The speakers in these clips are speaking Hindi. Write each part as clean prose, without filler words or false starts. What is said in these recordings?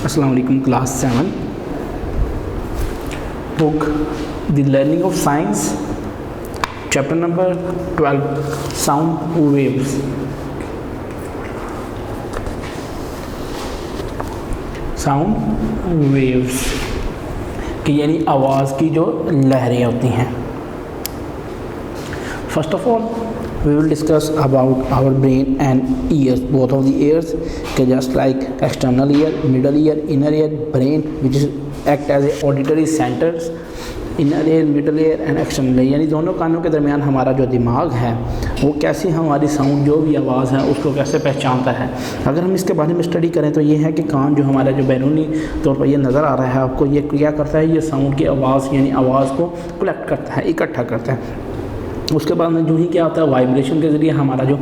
अस्सलाम वालेकुम class 7 book the learning of science chapter number 12 sound waves. Sound waves की यानी आवाज़ की जो लहरें होती हैं। First of all we will discuss about our brain and ears, both of the ears, okay, just like external ear, middle ear, inner ear, brain which is act as a auditory centers, inner ear, middle ear and external ear, यानी दोनों कानों के दरमियान हमारा जो दिमाग है वो कैसे हमारी साउंड जो भी आवाज़ है उसको कैसे पहचानता है। अगर हम इसके बारे में स्टडी करें तो ये है कि कान जो हमारा जो बैरूनी तौर पर ये नज़र आ रहा है आपको, ये क्या करता है, ये साउंड की आवाज़ यानी आवाज़ को कलेक्ट करता है, इकट्ठा करता है। उसके बाद में जो ही क्या होता है, वाइब्रेशन के ज़रिए हमारा जो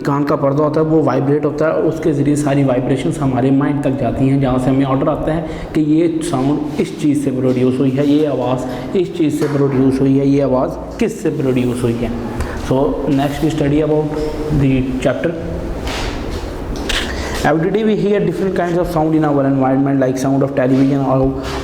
कान का पर्दा होता है वो वाइब्रेट होता है, उसके ज़रिए सारी वाइब्रेशंस हमारे माइंड तक जाती हैं, जहाँ से हमें ऑर्डर आता है कि ये साउंड इस चीज़ से प्रोड्यूस हुई है, ये आवाज़ इस चीज़ से प्रोड्यूस हुई है, ये आवाज़ किस से प्रोड्यूस हुई है। So next we study about the chapter. Every day we hear different kinds of sound in our environment, like sound of television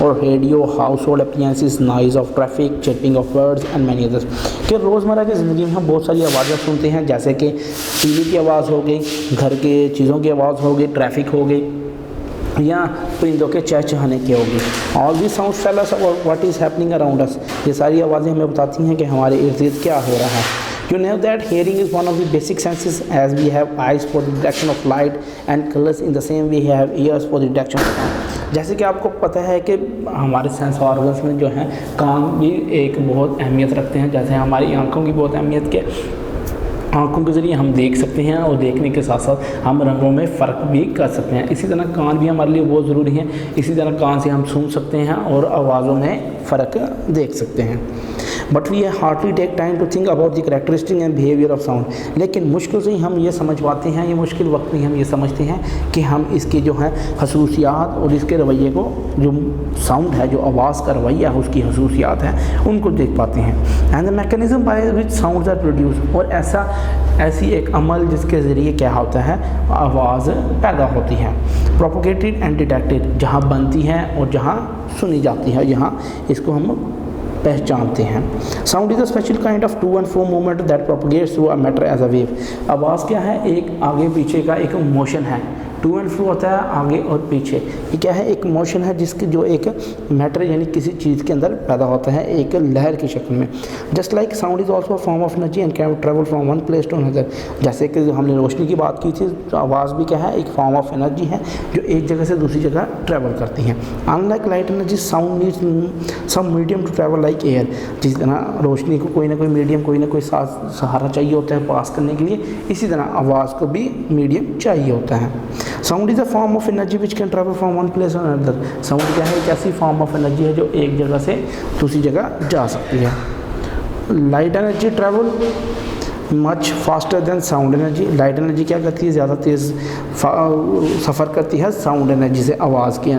or radio, household appliances, noise of traffic, chirping of birds and many others। कि रोज़मर्रा की ज़िंदगी में हम बहुत सारी आवाज़ें सुनते हैं, जैसे कि टीवी की आवाज़ हो गई, घर के चीज़ों की आवाज़ हो गई, ट्रैफिक हो गई या परिंदों के चहचहाने की होगी। All this sounds tell us about what is happening around us. ये सारी आवाज़ें हमें बताती हैं कि हमारे इर्द गिर्द क्या हो रहा है। You know that hearing is one of the basic senses, as we have eyes for the detection of light and colors, in the same way we have ears for the detection of sound। जैसे कि आपको पता है कि हमारे सेंस ऑर्गन्स में जो है कान भी एक बहुत अहमियत रखते हैं, जैसे हमारी आंखों की बहुत अहमियत के आँखों के ज़रिए हम देख सकते हैं और देखने के साथ साथ हम रंगों में फ़र्क भी कर सकते हैं। इसी तरह कान भी हमारे लिए बहुत ज़रूरी है, इसी तरह कान से हम सुन सकते हैं और आवाज़ों में फ़र्क देख सकते हैं। But we hardly take time to think about the characteristic and behaviour of sound. लेकिन मुश्किल से ही हम ये समझ पाते हैं, ये मुश्किल वक्त में हम ये समझते हैं कि हम इसकी जो है खसूसियात और इसके रवैये को, जो साउंड है, जो आवाज़ का रवैया है, उसकी खसूसियात हैं, उनको देख पाते हैं। And the mechanism by which sounds are produce, और ऐसी एक अमल जिसके ज़रिए क्या होता है, आवाज़ पैदा होती है। प्रोपोगेटेड एंड डिटेक्टेड, जहाँ बनती है और जहाँ सुनी जाती है, यहाँ इसको हम पहचानते हैं। Sound is a special kind of to and fro movement that propagates through a matter as a wave. आवाज़ क्या है, एक आगे पीछे का एक मोशन है। टू एंड फ्रो होता है आगे और पीछे, ये क्या है, एक मोशन है जिसकी जो एक मैटर यानी किसी चीज़ के अंदर पैदा होता है एक लहर की शक्ल में। Just like sound is also form of energy and can travel from one place to another. जैसे कि हमने रोशनी की बात की थी, तो आवाज़ भी क्या है, एक फॉर्म ऑफ एनर्जी है जो एक जगह से दूसरी जगह ट्रैवल करती है। Unlike light energy, sound needs some medium to travel like air. जिस तरह रोशनी को कोई ना कोई मीडियम, कोई ना कोई सहारा चाहिए होता है पास करने के लिए, इसी तरह आवाज़ को भी मीडियम चाहिए होता है। Sound is a form of energy which can travel from one place to another. Sound क्या है, एक ऐसी फॉर्म ऑफ एनर्जी है जो एक जगह से दूसरी जगह जा सकती है। Light energy travel much faster than sound energy. Light energy क्या करती है, ज़्यादा तेज़ सफ़र करती है साउंड एनर्जी से, आवाज़ की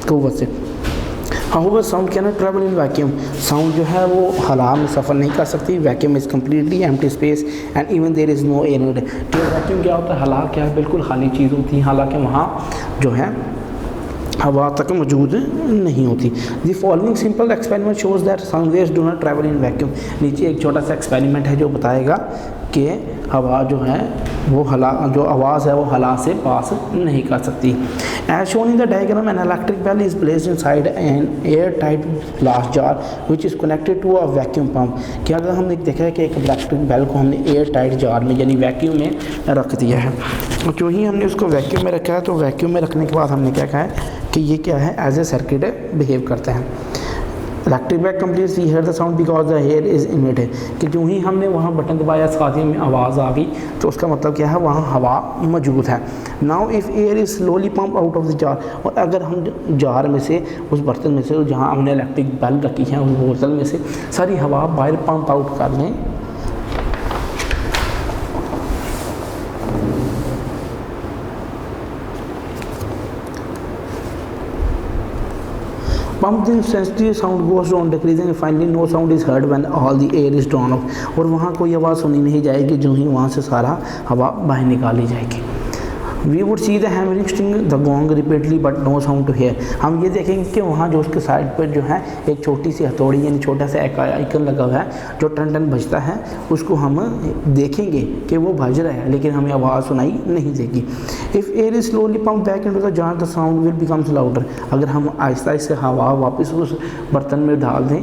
क़ुव्वत से। However, sound cannot travel in vacuum। Sound जो है वो हवा में सफ़र नहीं कर सकती। Vacuum is completely empty space and even there is no air in it. Vacuum क्या होता है, हवा क्या है, बिल्कुल खाली चीज़ होती है, हालांकि वहाँ जो है हवा तक मौजूद नहीं होती। The following simple experiment shows that sound waves do not travel in vacuum. नीचे एक छोटा सा एक्सपेरिमेंट है जो बताएगा कि हवा जो है वो जो आवाज़ है वो हवा से पास नहीं कर सकती। As shown in the diagram, an electric bell is placed inside an air tight glass jar which is connected to a vacuum pump. कि अगर हमने देखा है कि एक इलेक्ट्रिक बेल को हमने एयर टाइट जार में यानी वैक्यूम में रख दिया है, और क्यों ही हमने उसको वैक्यूम में रखा है, तो वैक्यूम में रखने के बाद हमने क्या कहा है कि ये क्या है, एज ए सर्किट बिहेव करता है। Electric bag complete we hear the sound because the air is emitted. कि जो ही हमने वहाँ बटन दबाया, साथ ही में आवाज़ आ गई, तो उसका मतलब क्या है, वहाँ हवा मौजूद है। Now if air is slowly pump out of the jar, और अगर हम जार में से, उस बर्तन में से जहाँ हमने इलेक्ट्रिक बेल रखी है, उस बोतल में से सारी हवा बाहर पम्प आउट कर लें, pump the sensitive sound goes on decreasing and finally no sound is heard when all the air is drawn off। और वहाँ कोई आवाज़ सुनी नहीं जाएगी जो ही वहाँ से सारा हवा बाहर निकाली जाएगी। We would see the hammering string the gong repeatedly but no sound to hear. हम ये देखेंगे कि वहाँ जो उसके साइड पर जो है एक छोटी सी हथौड़ी यानी छोटा सा एक आइकन लगा हुआ है जो टन टन बजता है, उसको हम देखेंगे कि वो बज रहा है लेकिन हमें आवाज़ सुनाई नहीं देगी। If air is slowly pump back into the jar the sound will becomes louder. अगर हम आहिस्ता आहिस्ता हवा वापस उस बर्तन में डाल दें,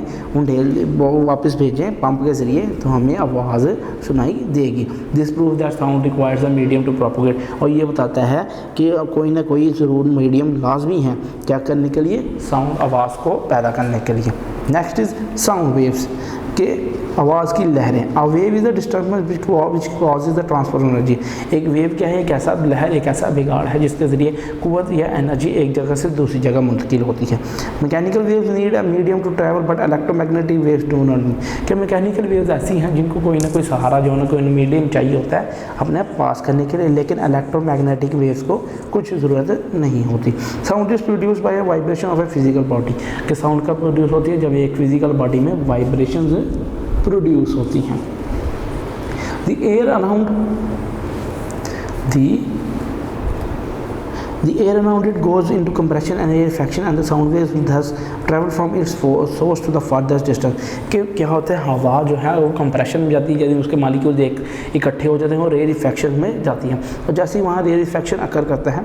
वो वापस भेजें पंप के ज़रिए, तो हमें आवाज़ सुनाई देगी। This prove that sound requires a medium to propagate. और ये बताता है कि कोई ना कोई ज़रूर मीडियम लाजमी है क्या करने के लिए, साउंड आवाज़ को पैदा करने के लिए। नेक्स्ट इज़ साउंड वेव्स के आवाज़ की लहरें। A wave is a disturbance which causes the transfer energy. एक वेव क्या है, एक ऐसा लहर, एक ऐसा बिगाड़ है जिसके ज़रिए कुव्वत या एनर्जी एक जगह से दूसरी जगह मुंतकिल होती है। Mechanical waves need a medium to travel but electromagnetic waves do not need. कि मैकेनिकल वेव्स ऐसी हैं जिनको कोई ना कोई सहारा जो है ना कोई मीडियम चाहिए होता है अपने पास करने के लिए, लेकिन इलेक्ट्रोमैग्नेटिक वेव्स को कुछ ज़रूरत नहीं होती। Sound is produce by a vibration of a physical body. कि साउंड कब प्रोड्यूस होती है, जब एक फिजिकल बॉडी में वाइब्रेशन प्रोड्यूस होती हैं। The air around it goes into compression and rarefaction and the sound waves thus travel from its source to the farthest distance। कि क्या होता है, हवा जो है वो कंप्रेशन में जाती है, यदि उसके मालिक्यूल्स इकट्ठे हो जाते हैं और रेयरिफेक्शन में जाती हैं, और जैसे ही वहाँ रेयरिफेक्शन अकर करता है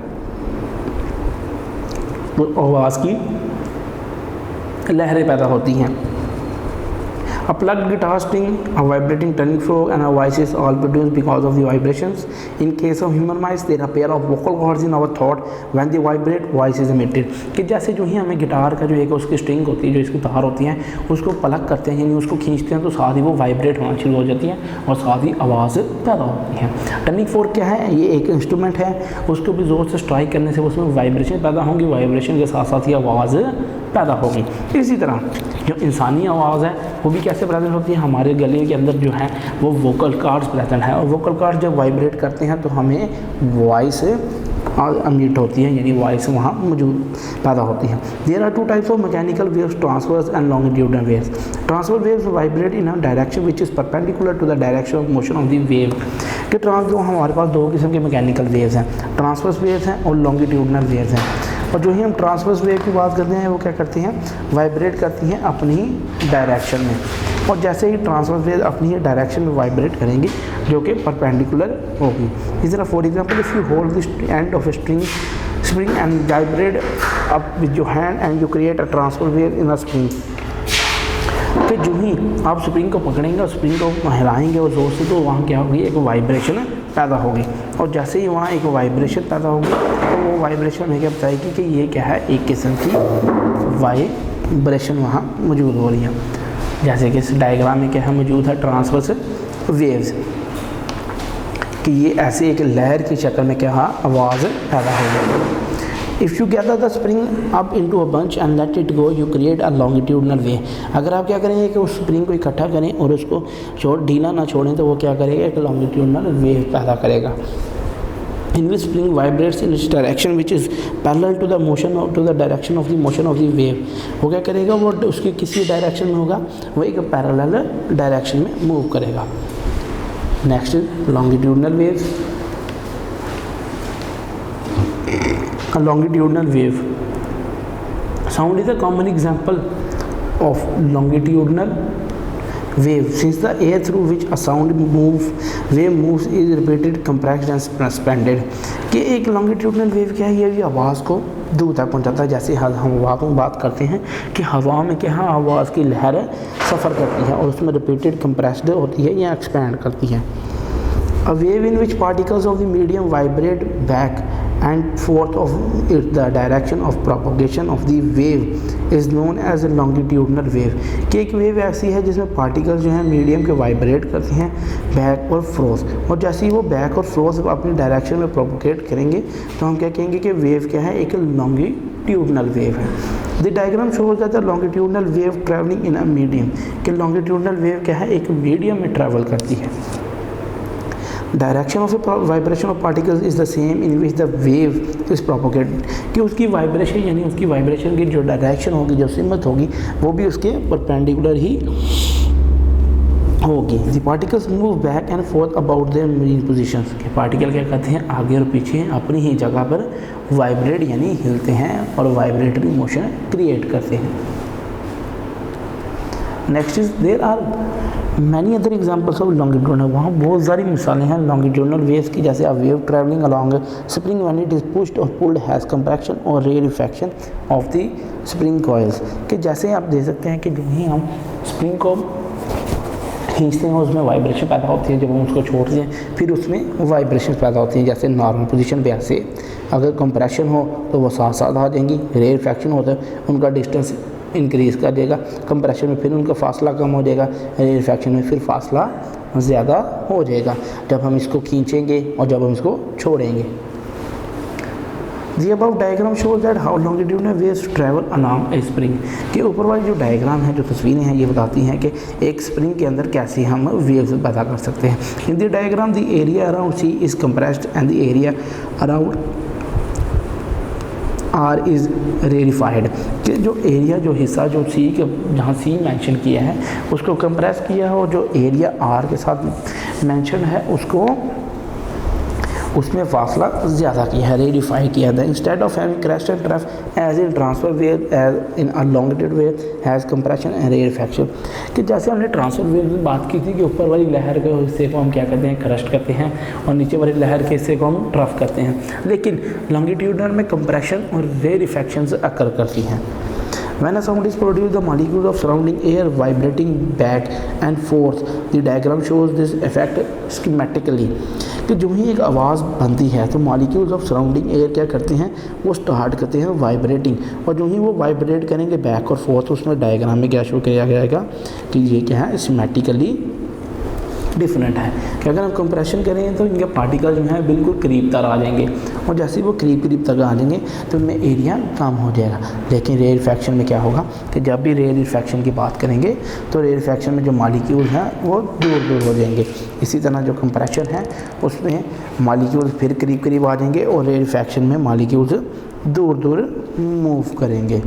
तो आवाज़ की लहरें पैदा होती हैं। A plugged guitar string, a vibrating tuning fork and a voice is all produced because of the vibrations. In case of human mice, there are a pair of vocal cords in our throat. When they vibrate, voice is emitted। कि जैसे जो ही हमें गिटार का जो एक उसकी स्ट्रिंग होती है, जो इसकी तार होती हैं, उसको प्लग करते हैं यानी उसको खींचते हैं तो साथ ही वो वाइब्रेट होना शुरू हो जाती है और साथ ही आवाज़ पैदा होती है। टनिंग फोर्क क्या है, ये एक इंस्ट्रूमेंट है, उसको भी ज़ोर से स्ट्राइक करने से उसमें वाइब्रेशन पैदा होंगी, वाइब्रेशन के साथ साथ ही आवाज़ पैदा होगी। इसी तरह जो इंसानी आवाज़ है वो भी कैसे प्रेजेंट होती है, हमारे गले के अंदर जो है वो वोकल कार्ड्स प्रेजेंट है, और वोकल कार्ड्स जब वाइब्रेट करते हैं तो हमें वॉइस अमिट होती है, यानी वॉइस वहाँ मौजूद पैदा होती है। There are two types of mechanical waves, transverse and longitudinal waves. Transverse waves vibrate in a direction which is perpendicular to the direction of motion of the wave. कि जो हमारे पास दो किस्म के मैकेनिकल वेव्स हैं, ट्रांसवर्स वेव्स हैं और लॉन्गिट्यूडनल वेव्स हैं। और जो ही हम ट्रांसवर्स वेव की बात करते हैं वो क्या करती हैं, वाइब्रेट करती हैं अपनी डायरेक्शन में, और जैसे ही ट्रांसवर्स वेव अपनी डायरेक्शन में वाइब्रेट करेंगी जो कि परपेंडिकुलर होगी। इस तरह for example if you hold the end of A spring and vibrate up with your hand and you create a transverse wave in a spring. कि जो ही आप स्प्रिंग को पकड़ेंगे और स्प्रिंग को हिलाएंगे और जोर से, तो वहाँ क्या होगी, एक वाइब्रेशन पैदा होगी, और जैसे ही वहाँ एक वाइब्रेशन पैदा होगी तो वो वाइब्रेशन हमें क्या बताएगी कि ये क्या है, एक किस्म की वाइब्रेशन वहाँ मौजूद हो रही है। जैसे कि इस डायग्राम में क्या है मौजूद है, ट्रांसवर्स वेव्स, कि ये ऐसे एक लहर की शक्ल में क्या आवाज़ पैदा होगी। If you gather the spring up into a bunch and let it go, you create a longitudinal wave। अगर आप क्या करेंगे कि उस स्प्रिंग को इकट्ठा करें और उसको ढीला ना छोड़ें तो वो क्या करेगा, एक लॉन्गिट्यूडनल वेव पैदा करेगा। In which spring vibrates in its direction which is parallel to the motion to the direction of the motion of the wave। वो क्या करेगा, वो उसकी किसी डायरेक्शन में होगा, वो एक पैरेलल डायरेक्शन में मूव करेगा। Next is longitudinal wave. A longitudinal wave. Sound is a common example of longitudinal wave since the air through which a wave moves is repeated, compressed and suspended। कि एक longitudinal wave क्या है, ये भी आवाज़ को दूर तक पहुंचाता है। जैसे हम हवा में बात करते हैं कि हवा में क्या है, आवाज़ की लहर सफ़र करती है और उसमें रिपीटेड कंप्रेस्ड होती है या एक्सपैंड करती है। A wave in which particles of the medium vibrate back and forth of the direction of propagation of the wave is known as a longitudinal wave। कि एक वेव ऐसी है जिसमें पार्टिकल्स जो हैं मीडियम के वाइब्रेट करते हैं बैक और फ्रोज, और जैसे ही वो बैक और फ्रोज अपनी डायरेक्शन में प्रोपोगेट करेंगे तो हम क्या कहेंगे कि वेव क्या है, एक लॉन्गिट्यूडनल वेव है। The diagram shows that the longitudinal wave travelling in a medium. कि लॉन्गिट्यूडनल वेव क्या है, एक मीडियम में ट्रैवल करती है। Direction of vibration of particles is the same in which the wave is propagated. कि उसकी वाइब्रेशन यानी उसकी वाइब्रेशन की जो डायरेक्शन होगी, जो सिमत होगी, वो भी उसके परपेंडिकुलर ही होगी। The particles move back and fourth about their main positions, के पार्टिकल क्या करते हैं, आगे और पीछे अपनी ही जगह पर वाइब्रेट यानी हिलते हैं और वाइब्रेटरी मोशन क्रिएट करते हैं। Next is there are many other examples of longitudinal, वहाँ बहुत सारी मिसालें हैं लॉन्गिट्यूडनल वेव्स की, जैसे a wave travelling along spring when it is pushed और पुल्ड हैज़ कंपैक्शन और rarefaction of the spring coils, कि जैसे आप देख सकते हैं कि जब ही हम स्प्रिंग को खींचते हैं उसमें वाइब्रेशन पैदा होती है, जब हम उसको छोड़ते हैं फिर उसमें वाइब्रेशन पैदा होती हैं, जैसे नॉर्मल पोजीशन पे ऐसे अगर कंप्रेशन हो तो वो साथ साथ आ जाएंगी, रेयरिफैक्शन होता है उनका डिस्टेंस इंक्रीज़ कर देगा, कंप्रेशन में फिर उनका फासला कम हो जाएगा, रेयरिफैक्शन में फिर फासला ज़्यादा हो जाएगा जब हम इसको खींचेंगे और जब हम इसको छोड़ेंगे। The about diagram shows that how longitudinal waves travel along a spring, के ऊपर वाली जो डायग्राम है, जो तस्वीरें हैं, ये बताती हैं कि एक स्प्रिंग के अंदर कैसे हम वेव्स पैदा कर सकते हैं। In the diagram the area around C is compressed and the area around R is rarefied, कि जो एरिया, जो हिस्सा, जो सी के जहाँ सी मेंशन किया है उसको कंप्रेस किया है और जो एरिया आर के साथ मेंशन है उसको उसमें फासला ज़्यादा किया है, रेडिफाई किया है। Instead of having crest and trough as in transfer wave as in a longitude wave has compression and rarefaction, कि जैसे हमने ट्रांसफर वेव में बात की थी कि ऊपर वाली लहर के हिस्से को हम क्या करते हैं, क्रस्ट करते हैं और नीचे वाली लहर के हिस्से को हम ट्रफ करते हैं, लेकिन लॉन्गिट्यूडनल में कंप्रेशन और रेयरिफैक्शन अकर करती हैं। When a sound is produced, the molecules of surrounding air vibrating back and forth. The diagram shows this effect schematically. कि जो ही एक आवाज़ बनती है तो मॉलिक्यूल्स ऑफ सराउंडिंग एयर क्या करते हैं, वो स्टार्ट करते हैं वाइब्रेटिंग, और जो ही वो वाइब्रेट करेंगे बैक और फोर्थ, उसमें डायग्राम में क्या शो किया जाएगा कि ये क्या है, सिमेट्रिकली डिफरेंट है कि अगर हम कंप्रेशन करें तो इनके पार्टिकल जो हैं बिल्कुल करीब तक आ जाएंगे और जैसे ही वो करीब तक आ जाएंगे तो उनमें एरिया कम हो जाएगा। लेकिन रेयरिफैक्शन में क्या होगा कि जब भी रेयरिफैक्शन की बात करेंगे तो रेयरिफैक्शन में जो मॉलिक्यूल हैं वो दूर दूर हो जाएंगे। इसी तरह जो कंप्रेशन है उसमें मॉलिक्यूल्स फिर करीब आ जाएंगे और रेयरिफैक्शन में मॉलिक्यूल्स दूर दूर मूव करेंगे।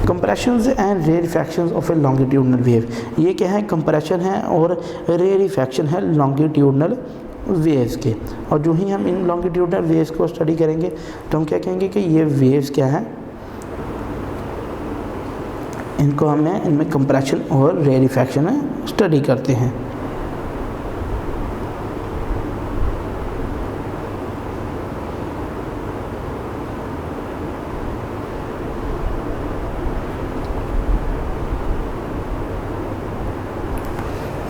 Compressions and rarefactions of a longitudinal wave, ये क्या है, कंप्रेशन है और रेयरिफैक्शन है लॉन्गिट्यूडनल वेव्स के। और जो ही हम इन लॉन्गिट्यूडनल वेव्स को स्टडी करेंगे तो हम क्या कहेंगे कि ये वेव्स क्या है, इनको हमें इनमें कंप्रेशन और रेयरिफैक्शन स्टडी करते हैं।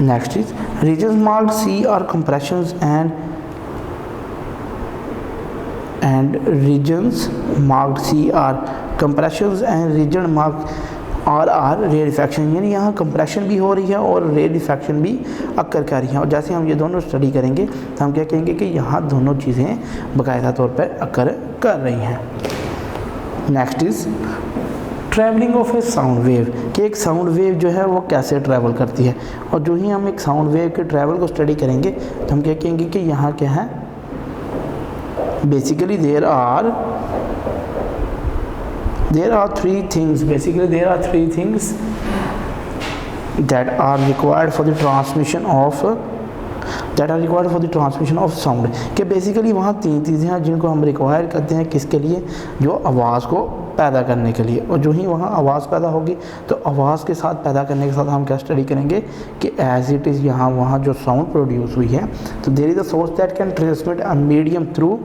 Next is regions marked C are compressions and regions marked C are compressions and region marked R are rarefaction, यानी यहाँ कंप्रेशन भी हो रही है और रेयरिफैक्शन भी अक्कर कर रही है। और जैसे हम ये दोनों स्टडी करेंगे तो हम क्या कहेंगे कि यहाँ दोनों चीज़ें बाकायदा तौर पर अक्कर कर रही हैं। Next is travelling of a sound wave, कि एक साउंड वेव जो है वो कैसे ट्रैवल करती है। और जो ही हम एक साउंड वेव के ट्रैवल को स्टडी करेंगे तो हम क्या कहेंगे कि यहाँ क्या है, basically there are three things that are required for the transmission of sound, कि बेसिकली वहाँ तीन चीज़ें हैं जिनको हम रिक्वायर करते हैं, किसके लिए, जो आवाज़ को पैदा करने के लिए। और जो ही वहाँ आवाज़ पैदा होगी तो आवाज़ के साथ पैदा करने के साथ हम क्या स्टडी करेंगे कि एज इट इज़ यहाँ वहाँ जो साउंड प्रोड्यूस हुई है तो there is a source that can transmit a medium through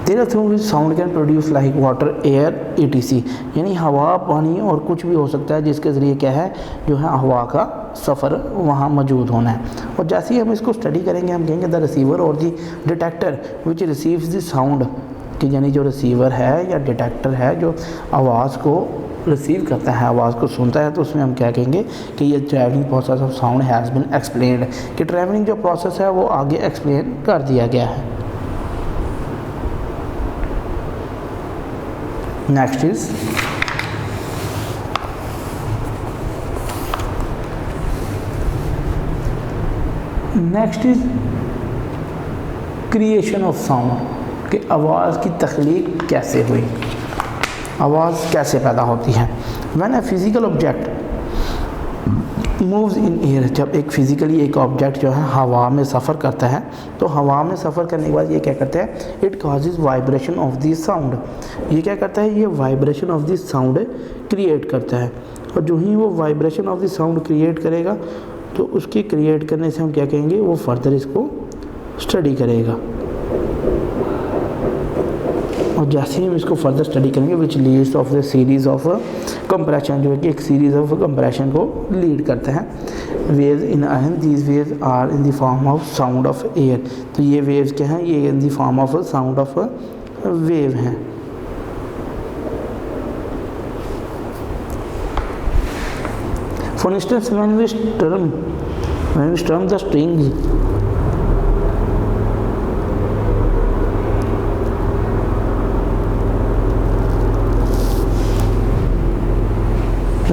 there through which sound can produce like water, air, etc, यानी हवा, पानी और कुछ भी हो सकता है जिसके ज़रिए क्या है, जो है हवा का सफ़र वहाँ मौजूद होना है। और जैसे ही हम इसको स्टडी करेंगे हम कहेंगे द रिसीवर और the detector which receives the sound, कि यानी जो रिसीवर है या डिटेक्टर है जो आवाज़ को रिसीव करता है, आवाज़ को सुनता है, तो उसमें हम क्या कहेंगे कि ये travelling process of sound has been explained, कि ट्रैवलिंग जो प्रोसेस है वो आगे एक्सप्लेन कर दिया गया है। Next is creation of sound, कि आवाज़ की तख्लीक कैसे हुई, आवाज़ कैसे पैदा होती है। When a physical object moves in air, जब एक फिजिकली एक ऑब्जेक्ट जो है हवा में सफ़र करता है, तो हवा में सफ़र करने के बाद ये क्या करता है, it causes vibration of the sound, ये क्या करता है, ये vibration of the sound create करता है। और जो ही वो vibration of the sound create करेगा, तो उसके क्रिएट करने से हम क्या कहेंगे, वो फर्दर इसको स्टडी करेगा। और जैसे ही हम इसको फर्दर स्टडी करेंगे, which leads of the series of compression, जो है कि एक सीरीज ऑफ कंप्रेशन को लीड करता है। Waves in these waves are in the form of sound of air, तो ये वेव्स क्या हैं, ये in the form of sound of wave हैं। For instance when we strum the strings,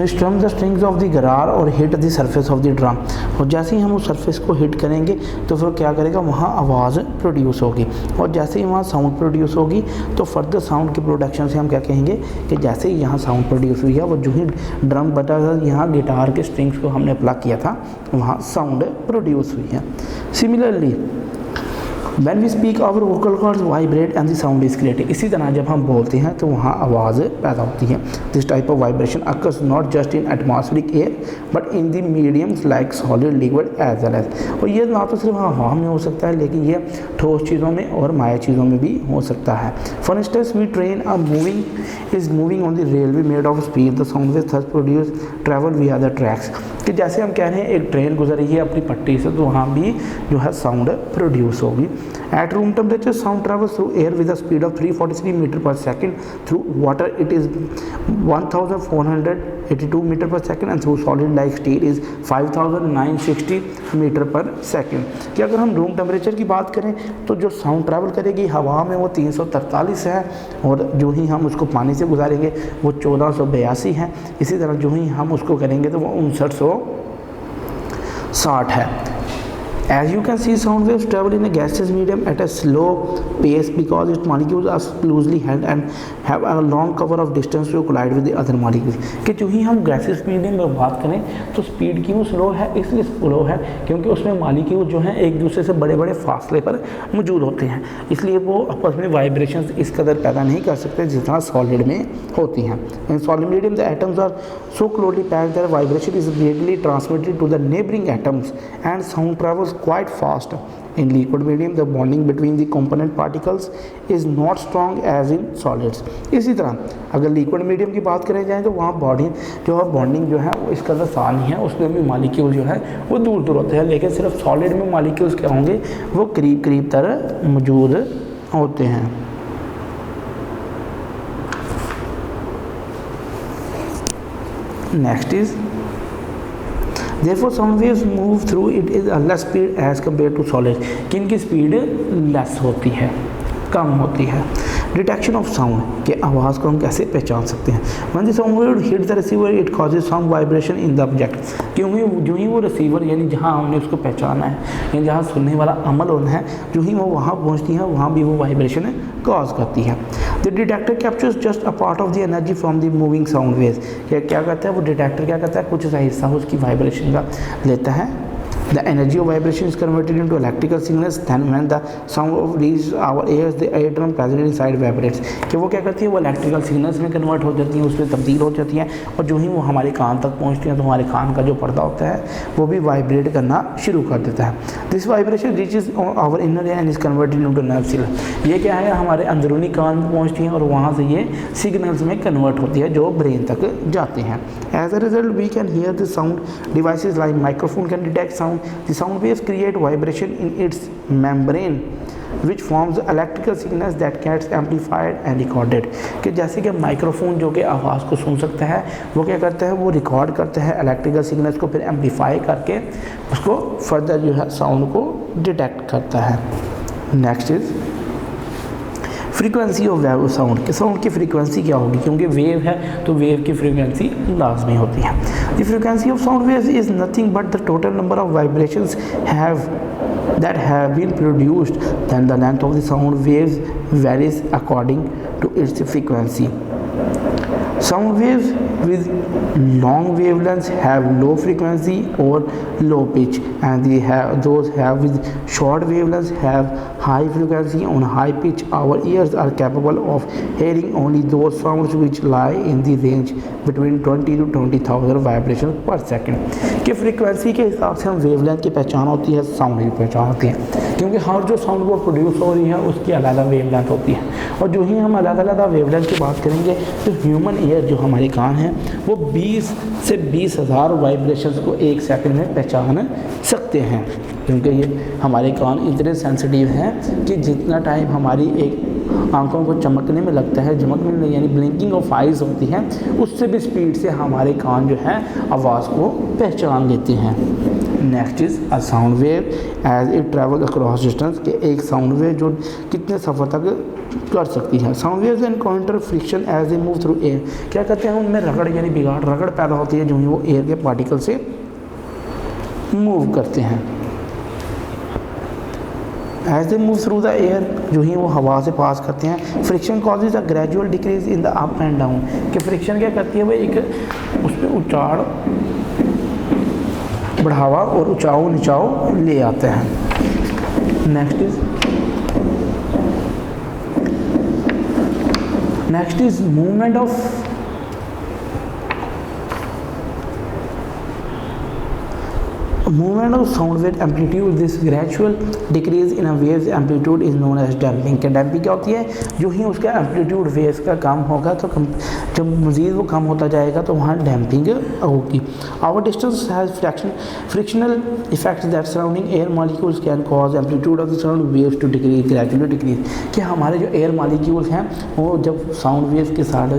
strum the strings of the guitar और hit the surface of the drum, और जैसे ही हम उस सरफेस को हिट करेंगे तो फिर क्या करेगा, वहाँ आवाज़ प्रोड्यूस होगी। और जैसे ही वहाँ साउंड प्रोड्यूस होगी, तो फर्दर साउंड की प्रोडक्शन से हम क्या कहेंगे कि जैसे ही यहाँ साउंड प्रोड्यूस हुई है, वो जो ही ड्रम बटा यहाँ गिटार के स्ट्रिंग्स को हमने प्लग किया था, वहाँ साउंड प्रोड्यूस हुई है। Similarly When we speak, our vocal cords vibrate and the sound is created. इसी तरह जब हम बोलते हैं तो वहाँ आवाज़ पैदा होती है। This type of vibration occurs not just in atmospheric air but in the mediums like solid, liquid as well as. और ये ना तो सिर्फ हवा में हो सकता है, लेकिन ये ठोस चीज़ों में और माया चीज़ों में भी हो सकता है। For instance, we train is moving on the railway made of speed. The sound waves thus produce travel via the tracks. कि जैसे हम कह रहे हैं एक ट्रेन गुजर रही है अपनी पट्टी से, तो वहाँ भी जो है साउंड प्रोड्यूस होगी। At room temperature, sound travels through air with a speed of 343 meter per second. Through water, it is 1482 meter per second, and through solid like steel is 5960 meter per second. कि अगर हम रूम टेम्परेचर की बात करें, तो जो साउंड ट्रैवल करेगी हवा में वो 343 है, और जो ही हम उसको पानी से गुजारेंगे वो 1482 है। इसी तरह जो ही हम उसको करेंगे तो वो 5960 है। As you can see, sound waves travel in a gaseous medium at a slow pace because its molecules are loosely held and have a long cover of distance to collide with the other molecules. कि जो ही हम gaseous medium में बात करें तो स्पीड की वो स्लो है, इसलिए स्लो है क्योंकि उसमें मॉलिक्यूल जो हैं एक दूसरे से बड़े बड़े फासले पर मौजूद होते हैं, इसलिए वो आपस में वाइब्रेशंस इस कदर पैदा नहीं कर सकते जितना सॉलिड में होती हैं। In solid medium the atoms are so closely packed that vibration is readily transmitted to the neighboring atoms and sound travels quite fast. In liquid medium, the bonding between the component particles is not strong as in solids. इसी तरह अगर लिक्विड मीडियम की बात करें जाए तो वहाँ बॉन्डिंग जो है वो इस कदर आसान ही है, उसमें भी मॉलिक्यूल जो है वो दूर दूर होते हैं, लेकिन सिर्फ सॉलिड में मॉलिक्यूल्स क्या होंगे, वो करीब करीब तरह मौजूद होते हैं। Next is, therefore sound waves move through it is a less speed as compared to solid, कि इनकी स्पीड लेस होती है, कम होती है। डिटेक्शन ऑफ साउंड, के आवाज़ को हम कैसे पहचान सकते हैं। when the sound wave hit the receiver it causes some vibration in the object, क्योंकि जो ही वो रिसीवर यानी जहाँ हमने उसको पहचाना है या जहाँ सुनने वाला अमल होना है, जो ही वो वहाँ पहुँचती है वहाँ भी वो वाइब्रेशन कॉज करती है। The detector captures just a part of the energy from the moving sound waves, क्या करता है वो डिटेक्टर, क्या करता है कुछ सा हिस्सा उसकी वाइब्रेशन का लेता है। The energy of vibration is converted into electrical signals. Then when the sound reaches our ears, the eardrum present inside vibrates. कि वो क्या करती है, वो इलेक्ट्रिकल सिग्नल्स में कन्वर्ट हो जाती हैं, उसमें तब्दील हो जाती हैं, और जो ही वो हमारे कान तक पहुंचती हैं तो हमारे कान का जो पर्दा होता है वो भी वाइब्रेट करना शुरू कर देता है। This vibration reaches our inner and is converted into nerve signal. ये क्या है, हमारे अंदरूनी कान पहुँचती हैं और वहाँ से ये सिग्नल्स में कन्वर्ट होती है जो ब्रेन तक जाते हैं। As a result we can hear the sound devices like microphone can detect sound. The sound waves create vibration in its membrane which forms electrical signals that gets amplified and recorded। कि जैसे कि माइक्रोफोन जो कि आवाज़ को सुन सकता है, वो क्या करता है, वो रिकॉर्ड करता है इलेक्ट्रिकल सिग्नल्स को, फिर एम्पलीफाई करके उसको फर्दर जो है साउंड को डिटेक्ट करता है। Next is frequency of sound, के साउंड की फ्रीक्वेंसी क्या होगी, क्योंकि वेव है तो वेव की फ्रीक्वेंसी लाजमी होती है। The frequency of sound waves is nothing but the total number of vibrations that have been produced, then the length of the sound waves varies according to its frequency. Sound waves with long wavelengths have low frequency or low pitch, and those with short wavelengths have high frequency on high pitch. Our ears are capable of hearing only those sounds which lie in the range between 20 to 20,000 vibrations per second. कि फ्रीक्वेंसी के हिसाब से हम वेवलेंथ की पहचान होती है, साउंड की पहचान होती है, क्योंकि हर जो साउंड वो प्रोड्यूस हो रही है उसकी अलग अलग वेवलेंथ होती है। और जो ही हम अलग अलग वेवलेंथ की बात करेंगे तो ह्यूमन ईयर जो हमारे कान हैं वो 20 से 20,000 वाइब्रेशंस को एक सेकंड में पहचान सकते हैं, क्योंकि ये हमारे कान इतने सेंसिटिव हैं कि जितना टाइम हमारी एक आंखों को चमकने में लगता है, चमकने में यानी ब्लिंकिंग ऑफ आइज होती है, उससे भी स्पीड से हमारे कान जो है आवाज़ को पहचान लेते हैं। Next is a sound wave as it travel across distance, के एक साउंड वेव जो कितने सफ़र तक कर सकती है। Sound waves encounter friction as a move through air, क्या कहते हैं उनमें रगड़ यानी बिगाड़, रगड़ पैदा होती है जो ही वो एयर के पार्टिकल से मूव करते हैं। As they move through the air, जो ही वो हवा से पास करते हैं। Friction causes a gradual decrease in the up and down, कि फ्रिक्शन क्या करती है वो एक उस पर उछाड़ बढ़ावा और ऊंचाव नीचाव ले आते हैं। Next is movement of sound wave amplitude, this gradual decrease in a waves amplitude is known as damping. के डैम्पिंग क्या होती है, जो ही उसका एम्पलीट्यूड वेव्स का कम होगा तो जब मज़ीद वो कम होता जाएगा तो वहाँ डैम्पिंग होगी। Our distance has frictional effects that surrounding air molecules can cause amplitude of the sound waves to decrease, gradually decrease, कि हमारे जो एयर मॉलिक्यूल्स हैं वो जब साउंड वेव्स के साथ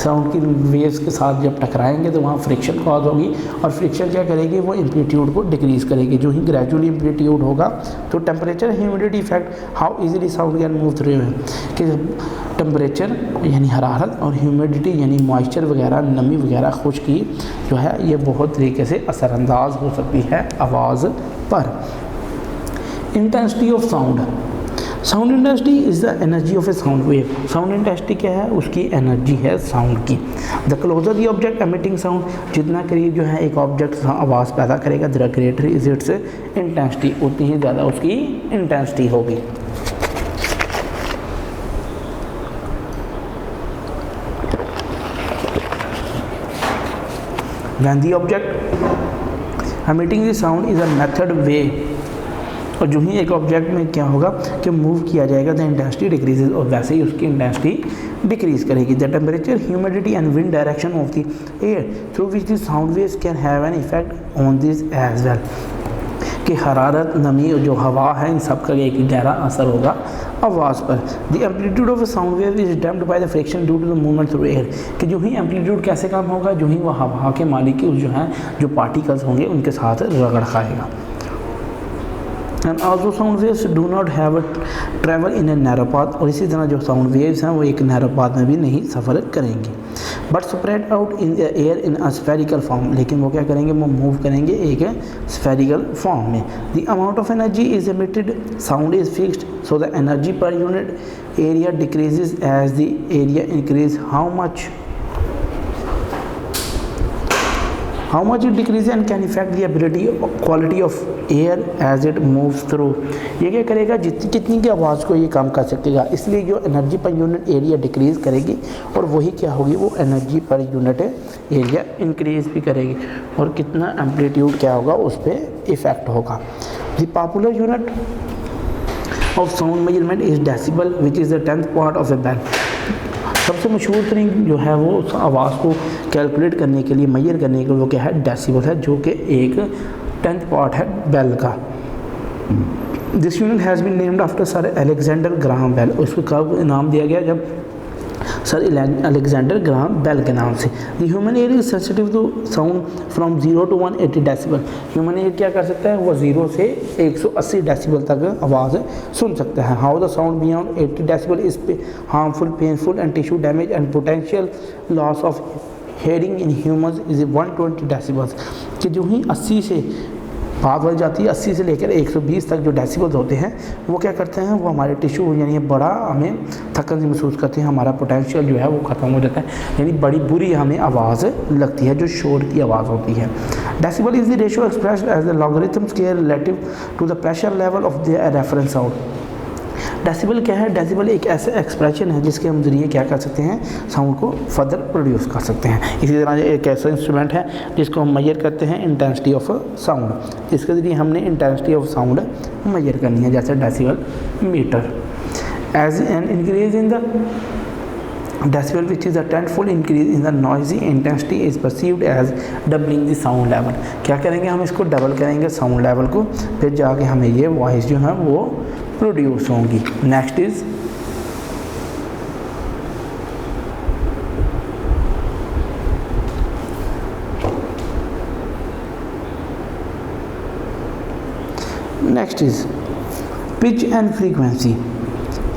साउंड की वेव्स के साथ जब टकराएंगे तो वहाँ फ्रिक्शन कॉज होगी, और फ्रिक्शन क्या करेगी वो एम्पलीट्यूड को डिक्रीज करेगी। जो ही ग्रेजुअली एम्पलीट्यूड होगा तो temperature humidity effect, how easily sound can move through, कि टेम्परेचर यानी हरारत और ह्यूमिडिटी यानी मॉइस्चर वगैरह, नमी वगैरह, खुश्की जो है ये बहुत तरीके से असरअंदाज हो सकती है आवाज़ पर। Intensity of sound, sound intensity is the energy of a sound wave. Sound intensity क्या है, उसकी एनर्जी है साउंड की। The closer the object emitting sound, जितना करीब जो है एक ऑब्जेक्ट आवाज़ पैदा करेगा, the greater is its intensity, उतनी ही ज़्यादा उसकी इंटेंसिटी होगी। When the object emitting the sound is a method way, और जो ही एक ऑब्जेक्ट में क्या होगा कि मूव किया जाएगा द इंटेंसिटी डिक्रीजेज, और वैसे ही उसकी इंटेंसिटी डिक्रीज करेगी। The temperature, humidity and wind direction of the air through which the sound waves can have an effect on this as well, कि हरारत, नमी और जो हवा है इन सब का एक गहरा असर होगा आवाज़ पर। The amplitude of a sound wave is damped by the friction due to the movement through air, कि जो ही एम्पलीट्यूड कैसे कम होगा, जो ही वह हवा के मालिक्यूल जो हैं, जो पार्टिकल्स होंगे उनके साथ रगड़ खाएगा। And also sound waves do not have travel in a narrow path, और इसी तरह जो साउंड वेव्स हैं वो एक नैरो पाथ में भी नहीं सफ़र करेंगी, but spread out in the air in a spherical form, लेकिन वो क्या करेंगे, वो मूव करेंगे एक स्फेरिकल फॉर्म में। The amount of energy is emitted, sound is fixed, so the energy per unit area decreases as the area increase. How much it decreases and can affect the ability quality of air as it moves through, ये क्या करेगा, कितनी की आवाज़ को ये काम कर सकेगा, इसलिए जो energy per unit area decrease करेगी और वही क्या होगी, वो energy per unit area increase भी करेगी, और कितना एम्पलीट्यूड क्या होगा उस पर इफ़ेक्ट होगा। The popular unit of sound measurement is decibel which is the 10th part of a bel. सबसे मशहूर तरीन जो है वो आवाज़ को कैलकुलेट करने के लिए, मेजर करने के लिए वो क्या है, डेसिबल है, जो कि एक 10th पार्ट है बेल का। This unit has been named after Sir Alexander Graham Bell. उसको कब नाम दिया गया, जब सर अलेक्जेंडर ग्राहम बेल के नाम से। The human ear is sensitive to sound from 0 to 180 decibel. Human ear क्या कर सकता है, वो 0 से 180 डेसिबल तक आवाज़ सुन सकता है। How the sound beyond 80 decibel is harmful, painful and tissue damage and potential loss of hearing in humans is 120 decibels. कि जो ही 80 से बात बढ़ जाती है, 80 से लेकर 120 तक जो डेसिबल्स होते हैं वो क्या करते हैं, वो हमारे टिश्यू यानी बड़ा हमें थकन से महसूस करते हैं, हमारा पोटेंशियल जो है वो ख़त्म हो जाता है, यानी बड़ी बुरी हमें आवाज़ लगती है जो शोर की आवाज़ होती है। Decibel is the ratio expressed as the logarithm scale relative to the pressure level of the reference sound. Decibel क्या है, डेसिबल एक ऐसा एक्सप्रेशन है जिसके हम जरिए क्या कर सकते हैं, साउंड को फर्दर प्रोड्यूस कर सकते हैं। इसी तरह एक ऐसा इंस्ट्रूमेंट है जिसको हम मेजर करते हैं इंटेंसिटी ऑफ साउंड। इसके जरिए हमने इंटेंसिटी ऑफ साउंड मेजर करनी है, जैसे decibel meter. As an increase in the decibel which is a tenfold increase in the noisy intensity is perceived as doubling the sound level। क्या करेंगे, हम इसको डबल करेंगे साउंड लेवल को, फिर जाके हमें ये वॉइस जो है वो प्रोड्यूस होंगी। Next is pitch and frequency.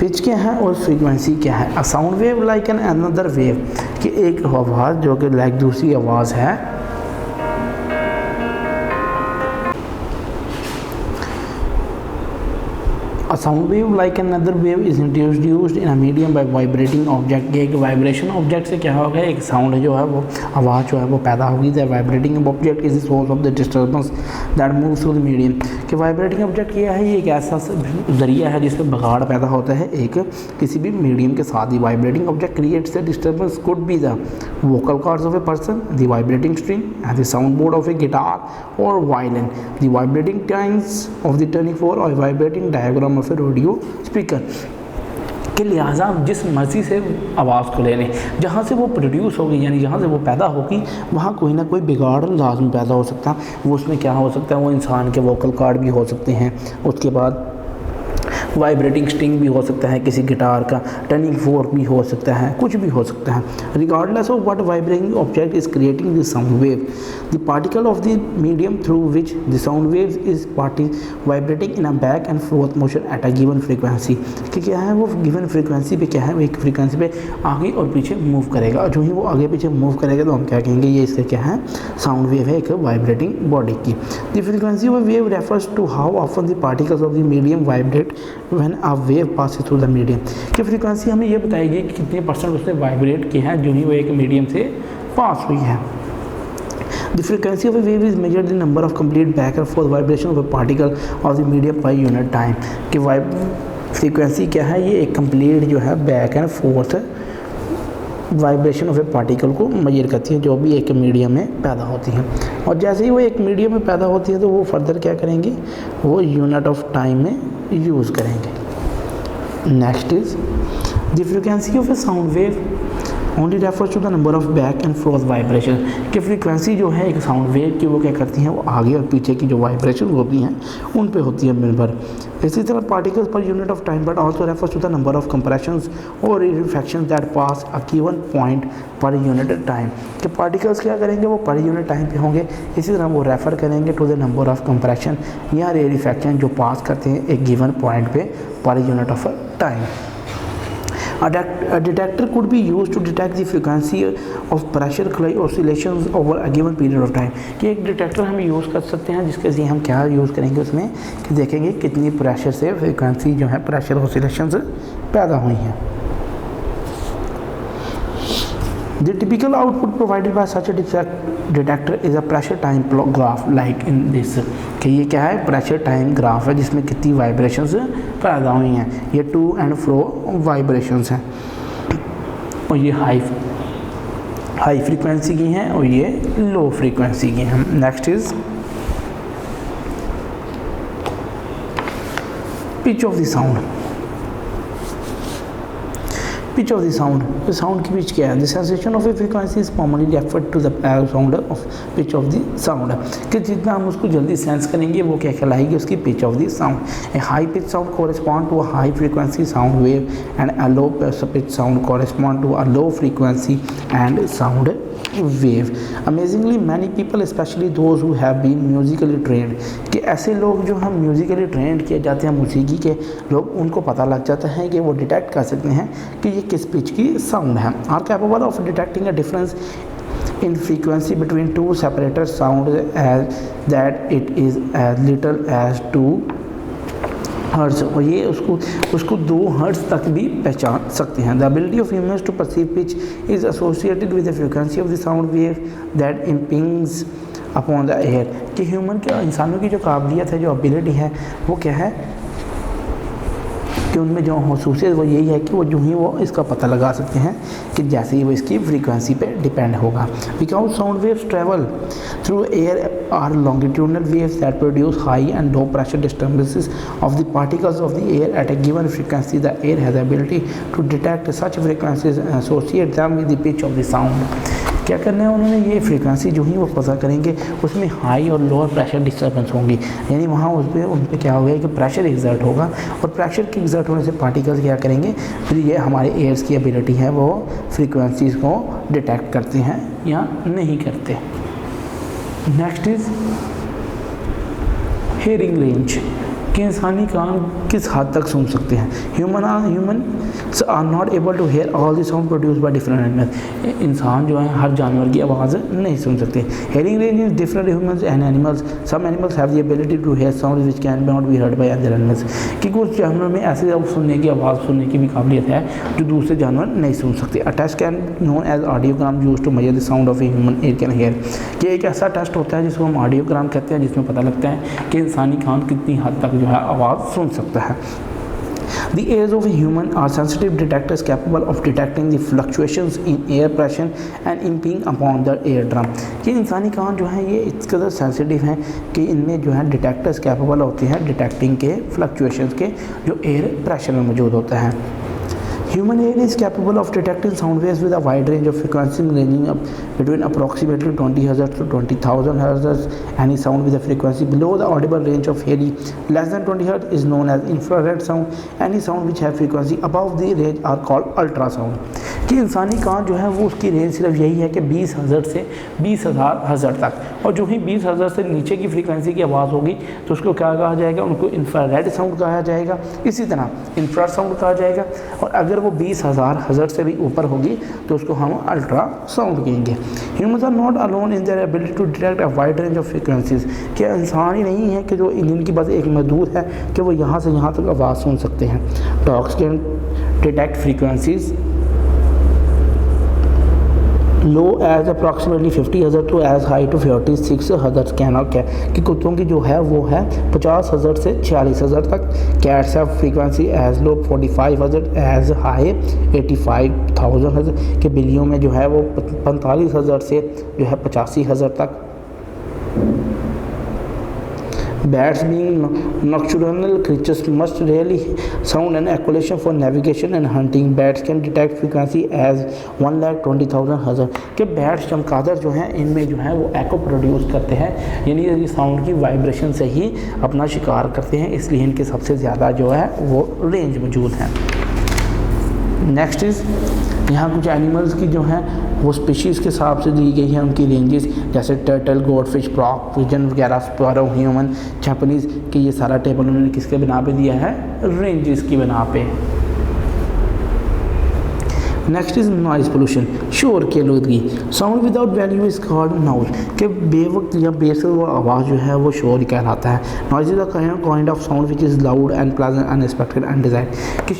Pitch क्या है और फ्रीक्वेंसी क्या है। अ sound wave like an another wave, कि एक आवाज़ जो कि लाइक दूसरी आवाज़ है। A sound wave like another wave is introduced in a medium by vibrating object। एक वाइब्रेशन ऑब्जेक्ट से क्या होगा, एक साउंड जो है वो आवाज़ जो है वो पैदा होगी। The vibrating object is the source of the disturbance that moves through the medium. कि वाइब्रेटिंग ऑब्जेक्ट क्या है, ये एक ऐसा जरिया है जिसमें बगाड़ पैदा होता है एक किसी भी मीडियम के साथ ही। Vibrating object creates the disturbance could be the vocal cords of a person, the vibrating string and the sound board of a guitar और violin, the vibrating times of the turning fork और vibrating diagram of a radio speaker. कि लिहाजा आप जिस मर्ज़ी से आवाज़ को ले लें, जहाँ से वो प्रोड्यूस होगी यानी जहाँ से वो पैदा होगी वहाँ कोई ना कोई बिगाड़ लाजमी पैदा हो सकता है। वो उसमें क्या हो सकता है, वो इंसान के वोकल कॉर्ड भी हो सकते हैं, उसके बाद वाइब्रेटिंग स्ट्रिंग भी हो सकता है किसी गिटार का, टर्निंग फोर्क भी हो सकता है, कुछ भी हो सकता है। Regardless of what vibrating object is creating the sound wave, the particle of the medium through which the sound wave is vibrating in a back and fourth motion eight a given frequency. कि क्या है, वो गिवन फ्रीक्वेंसी पे क्या है, वो एक फ्रीक्वेंसी पे आगे और पीछे मूव करेगा, और जो ही वो आगे पीछे मूव करेगा तो हम क्या कहेंगे, ये इससे क्या है, साउंड वेव है एक वाइब्रेटिंग बॉडी की। The frequency of wave refers to how often the particles of the medium vibrate when a wave passes through the medium. कि फ्रीक्वेंसी हमें ये बताएगी कि कितने परसेंट उसने वाइब्रेट किया है जो ही वो एक मीडियम से पास हुई है। The frequency of a wave is measured the number of complete back and forth vibration of a particle of the medium per unit time। कि फ्रीक्वेंसी क्या है, ये एक कंप्लीट जो है back and forth vibration of A particle को मेजर करती है जो भी एक मीडियम में पैदा होती है। और जैसे ही वो एक मीडियम में पैदा होती है तो वो फर्दर क्या करेंगे, वो यूनिट ऑफ टाइम में यूज़ करेंगे। Next is the frequency of a sound wave only refers to the number of back and forth vibration. कि फ्रीक्वेंसी जो है एक साउंड वेव की वो क्या करती हैं, वो आगे और पीछे की जो वाइब्रेशन होती हैं उन पे होती है निर्भर। इसी तरह particles per unit of time but also refers to the number of compressions और refractions that pass a given point per unit time. कि पार्टिकल्स क्या करेंगे, वो पर यूनिट टाइम पे होंगे। इसी तरह वो रेफ़र करेंगे to the number of compression या रिफ्रैक्शन जो पास करते हैं एक गिवन पॉइंट पे per unit of time. A detector could be used to detect the frequency of pressure oscillations over a given period of time। कि एक डिटेक्टर हम यूज़ कर सकते हैं जिसके लिए हम क्या यूज़ करेंगे उसमें, कि देखेंगे कितनी प्रेशर से फ्रीक्वेंसी जो है प्रेशर ऑसिलेशंस पैदा हुई हैं। The typical output provided by such a detector is a pressure time graph like in this। कि ये क्या है, प्रेशर टाइम ग्राफ है जिसमें कितनी वाइब्रेशंस पैदा हुई हैं। ये टू एंड फ्रो वाइब्रेशंस हैं और ये हाई फ्रीक्वेंसी की हैं और ये लो फ्रीक्वेंसी की हैं। Next is pitch of the sound. Pitch of the sound की पिच क्या है? The sensation of a frequency is commonly referred to the sound of pitch of the sound, कि जितना हम उसको जल्दी सेंस करेंगे वो क्या कहलाएगी? उसकी pitch of the sound. A high pitch sound correspond to a high frequency sound wave and a low pitch sound correspond to a low frequency and sound wave. Amazingly many people, especially those who have been musically trained, कि ऐसे लोग जो हम म्यूज़िकली ट्रेंड किए जाते हैं, मौसीकी के लोग, उनको पता लग जाता है कि वो डिटेक्ट कर सकते हैं कि ये किस पिच की साउंड है। Are capable of detecting a difference in frequency between two separated sounds as that it is as little as 2 hertz, और ये उसको 2 हर्ट्ज तक भी पहचान सकते हैं। The ability of humans to perceive pitch is associated with the frequency of the sound wave that impinges upon the ear, कि ह्यूमन के इंसानों की जो काबिलियत है, जो एबिलिटी है, वो क्या है कि उनमें जो खसूसियत वो यही है कि वो जो ही वो इसका पता लगा सकते हैं कि जैसे ही वो इसकी फ्रीक्वेंसी पे डिपेंड होगा। Because sound waves travel through air are longitudinal waves that produce high and low pressure disturbances of the particles of the air at a given frequency. The air has ability to detect such frequencies and associate them with the pitch of the sound. क्या करना है उन्होंने? ये फ्रीक्वेंसी जो ही वो पता करेंगे उसमें हाई और लोअर प्रेशर डिस्टर्बेंस होंगी, यानी वहाँ उन पर क्या होगा कि प्रेशर एग्जर्ट होगा, और प्रेशर के एग्जर्ट होने से पार्टिकल्स क्या करेंगे, फिर ये हमारे एयर्स की एबिलिटी है वो फ्रीक्वेंसीज को डिटेक्ट करते हैं या नहीं करते। नेक्स्ट इज हेयरिंग रेंज, कि इंसानी कान किस हद तक सुन सकते हैं। Human are not able to hear all the sound produce by different animals, इंसान जो है हर जानवर की आवाज़ नहीं सुन सकते। Hearing range is different humans and animals, some animals have the ability to hear sound which can not be heard by other animals, कि कुछ जानवरों में ऐसे सुनने की आवाज़ सुनने की भी काबिलियत है जो दूसरे जानवर नहीं सुन सकते। A test can known as audiogram used to measure the sound of a human ear can hear, कि एक ऐसा टेस्ट होता है जिसको हम ऑडियोग्राम कहते हैं, जिसमें पता लगता है कि इंसानी कान कितनी हद तक जो है आवाज़ सुन सकता है। The ears of a human are sensitive detectors capable of detecting the fluctuations in air pressure and impinging upon the eardrum, कि इंसानी कान जो है ये इस कदर सेंसिटिव हैं कि इनमें जो है डिटेक्टर्स कैपेबल होते हैं डिटेक्टिंग के फ्लक्चुएशंस के जो एयर प्रेशर में मौजूद होता है। Human ear is capable of detecting sound waves with a wide range of frequencies ranging up between approximately 20 Hz to 20,000 Hz. Any sound with a frequency below the audible range of hearing less than 20 Hz is known as infrared sound. Any sound which have frequency above the range are called ultrasound. कि इंसानी कान जो है वो उसकी रेंज सिर्फ यही है कि 20 हज़ार से 20,000 हज़र तक, और जो ही 20 हज़ार से नीचे की फ्रीक्वेंसी की आवाज़ होगी तो उसको क्या कहा जाएगा? उनको इंफ्रारेड साउंड कहा जाएगा। इसी तरह इंफ्रारेड साउंड कहा जाएगा, और अगर वो 20,000 हज़र से भी ऊपर होगी तो उसको हम अल्ट्रा साउंड कहेंगे। Humans are not alone in their ability to detect a wide range of frequencies, कि इंसान ही नहीं है कि जो जिनकी बस एक महदूद है कि वो यहाँ से यहाँ तक आवाज़ सुन सकते हैं। Dogs can detect frequencies low as approximately 50 हज़र टू एज हाई टू 46 हज़र कैनॉट है, कि कुत्तों की जो है वो है 50 हज़र से 46 हज़र तक। Cats have frequency as low 45 हज़र एज हाई 85,000 हज़र, कि बिल्लियों में जो है वो 45 हज़र से जो है 85 हज़र तक। Bats being nocturnal creatures must rarely sound an echolation for navigation and hunting. Bats can detect frequency as 1,20,000 हज़र, कि बैट्स चमगादड़ जो हैं इनमें जो है वो एको प्रोड्यूस करते हैं, यानी साउंड की वाइब्रेशन से ही अपना शिकार करते हैं, इसलिए इनके सबसे ज़्यादा जो है वो रेंज मौजूद है। नेक्स्ट इज़ यहाँ कुछ एनिमल्स की जो है वो स्पीशीज़ के हिसाब से दी गई है उनकी रेंजेस, जैसे टर्टल, गोल्डफिश, फ्रॉग, पिजन वगैरह, स्पैरो, ह्यूमन, जापानीज़, कि ये सारा टेबल उन्होंने किसके बिना पे दिया है? रेंजेस की बिना पे। नेक्स्ट इज़ नॉइज़ पोल्यूशन, शोर की आलूदगी। Sound without value is called noise, कि बेवक्त या बेसुर वो आवाज़ जो है वो शोर कहलाता है। Noise is a kind of sound which is loud and pleasant unexpected undesired, कि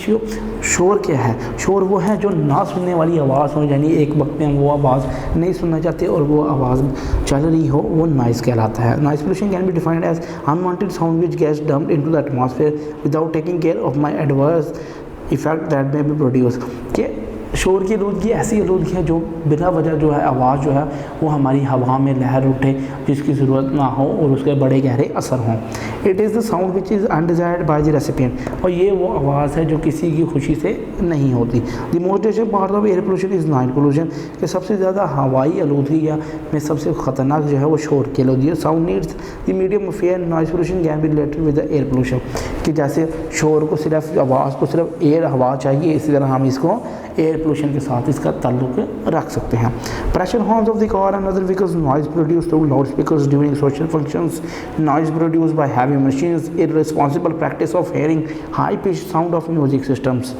शोर क्या है? शोर वो है जो ना सुनने वाली आवाज़ हो, यानी एक वक्त में हम वो आवाज़ नहीं सुनना चाहते और वो आवाज़ चल रही हो, वो नॉइज़ कहलाता है। Noise pollution can be defined as unwanted sound which gets dumped into the atmosphere without taking care of my adverse effect that may be produce, कि शोर की आलूदगी ऐसी आलूदगी है जो बिना वजह जो है आवाज़ जो है वो हमारी हवा में लहर उठे, जिसकी ज़रूरत ना हो और उसके बड़े गहरे असर हों। It is the sound which is undesired by the recipient, और ये वो आवाज़ है जो किसी की खुशी से नहीं होती। The most dangerous part of air pollution is noise pollution, कि सबसे ज़्यादा हवाई आलूदगी या में सबसे ख़तरनाक जो है वो शोर की आलूदगी है। Sound needs the medium of air, noise pollution can be related with the air pollution, कि जैसे शोर को सिर्फ आवाज़ को सिर्फ एयर हवा चाहिए, इसी तरह हम इसको एयर पोल्यूशन के साथ इसका ताल्लुक रख सकते हैं। Pressure horns of the car and other vehicles, noise produce through loud speakers during social functions, noise produce by heavy machines, irresponsible practice of hearing high pitch sound of music systems,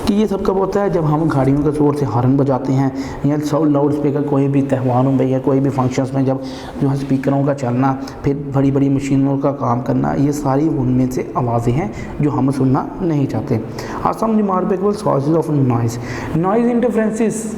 कि ये सब कब होता है जब हम गाड़ियों के ज़ोर से हॉर्न बजाते हैं या लाउड स्पीकर कोई भी त्योहारों में या कोई भी फंक्शंस में जब जो है स्पीकरों का चलना, फिर बड़ी बड़ी मशीनों का काम करना, ये सारी उनमें से आवाज़ें हैं जो हम सुनना नहीं चाहते। Some remarkable sources of noise interferences,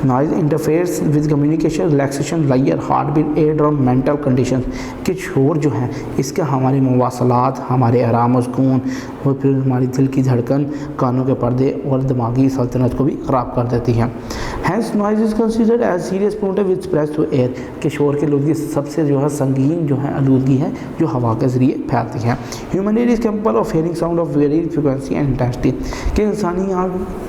noise interferes with communication, relaxation, liar, heart beat, ear drum, mental condition, कि शोर जो है इसका हमारे मवासलात, हमारे आराम और सुकून और फिर हमारी दिल की धड़कन, कानों के पर्दे और दिमागी सल्तनत को भी ख़राब कर देती है। Hence noise is considered as serious pollution which spreads to air, कि शोर की आलूदगी सबसे जो है संगीन जो है आलूदगी है जो हवा के ज़रिए फैलती है। Human ear is capable of hearing sound of very frequency and intensity, कि इंसानी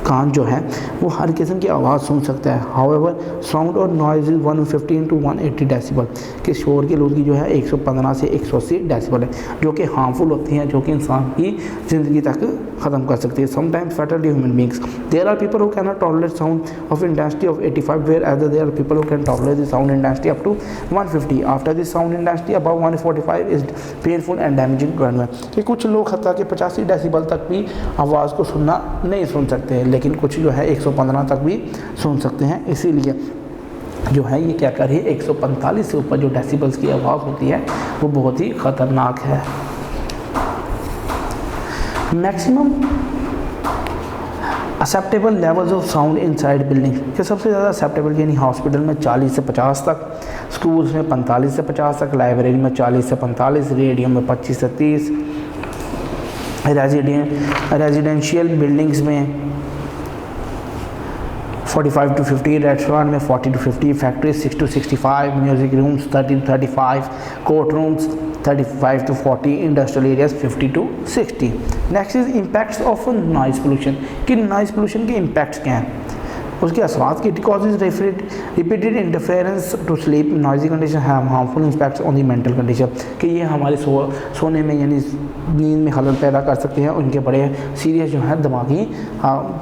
कान जो है वो हर किस्म की आवाज़ सुन सकता है। हाउएवर साउंड और नॉइज़ इज़ 115 to 180 डेसिबल, कि शोर की आलूदगी जो है 115 से 180 डेसिबल है, जो कि हार्मफुल होती हैं, जो कि इंसान की ज़िंदगी तक ख़त्म कर सकती है। Sometimes fatal to human beings. There are people who can not tolerate sound of intensity of 85, where either there are people who can tolerate the sound intensity up to 150। After this sound intensity above 145 is painful and damaging to animal, कि कुछ लोग हत्ता कि 85 डेसिबल तक भी आवाज़ को सुनना नहीं सुन सकते हैं, लेकिन कुछ जो है 115 तक भी सुन सकते हैं। इसीलिए जो है ये क्या कर रही है, 145 से ऊपर जो डेसिबल्स की आवाज़ होती है वो बहुत ही ख़तरनाक है। Maximum acceptable levels of sound inside building, कि सबसे ज़्यादा एक्सेप्टेबल यानी हॉस्पिटल में 40 से 50 तक, स्कूल्स में 45 से 50 तक, लाइब्रेरी में 40 से 45, रेडियो में 25 से 30, रेजिडेंशियल बिल्डिंग्स में 45 to 50, रेस्टोरेंट में 40 to 50, factories 6 to 65, music rooms 30 to 35, court rooms 35 to 40, industrial areas 50 to 60। Next is impacts of noise pollution, कि नॉइज़ पोल्यूशन के इम्पैक्ट्स क्या हैं, उसके असरात की। Causes repeated interference to sleep, noisy condition have harmful impacts on the mental condition, कि ये हमारे सोने में यानी नींद में खलल पैदा कर सकते हैं, उनके बड़े सीरियस जो है दिमागी